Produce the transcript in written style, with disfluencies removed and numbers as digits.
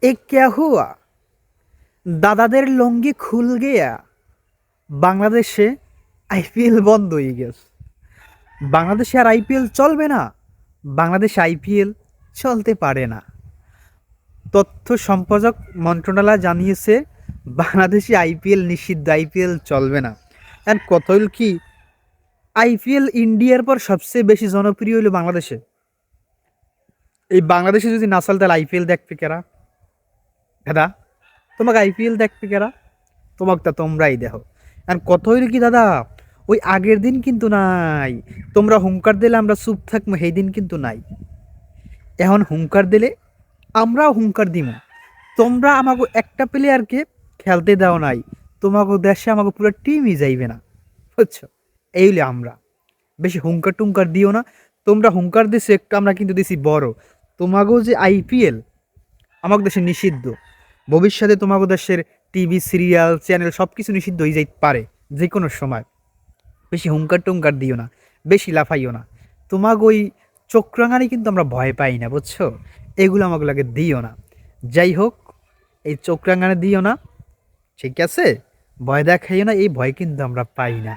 এ ক্যা হুয়া, দাদাদের লঙ্গি খুল গেয়া। বাংলাদেশে আইপিএল বন্ধ হয়ে গেছে। বাংলাদেশে আর আইপিএল চলবে না। বাংলাদেশে আইপিএল চলতে পারে না। তথ্য সম্পাদক মন্ত্রণালয় জানিয়েছে বাংলাদেশে আইপিএল নিষিদ্ধ, আইপিএল চলবে না। অ্যান্ড কত হইল কি, আইপিএল ইন্ডিয়ার পর সবচেয়ে বেশি জনপ্রিয় হইল বাংলাদেশে। এই বাংলাদেশে যদি না চলে তাহলে আইপিএল দেখবে কেরা? দাদা, তোমাকে আইপিএল দেখবে কেরা? তোমাকে তা তোমরাই দেখো। আর কত হইল কি দাদা, ওই আগের দিন কিন্তু নাই। তোমরা হুঙ্কার দিলে আমরা চুপ থাকবো, সেই দিন কিন্তু নাই। এখন হুঙ্কার দিলে আমরাও হুঙ্কার দিব। তোমরা আমাকে একটা প্লেয়ারকে খেলতে দাও নাই, তোমাকে দেশে আমাকে পুরো টিমই যাইবে না, বুঝছো? এই হলে আমরা বেশি হুঙ্কার টুঙ্কার দিও না। তোমরা হুঙ্কার দিছো একটু, আমরা কিন্তু দিছি বড়। তোমাকেও যে আইপিএল আমাকে দেশে নিষিদ্ধ, ভবিষ্যতে তোমাকে দেশের টিভি সিরিয়াল চ্যানেল সব কিছু নিষিদ্ধ হয়ে যাইতে পারে যে কোনো সময়। বেশি হুঙ্কার টুঙ্কার দিও না, বেশি লাফাইও না। তোমাকে ওই চোখরাঙানি কিন্তু আমরা ভয় পাই না, বুঝছো? এগুলো আমাকে লাগে দিও না। যাই হোক, এই চোখরাঙানি দিও না, ঠিক আছে? ভয় দেখাইও না, এই ভয় কিন্তু আমরা পাই না।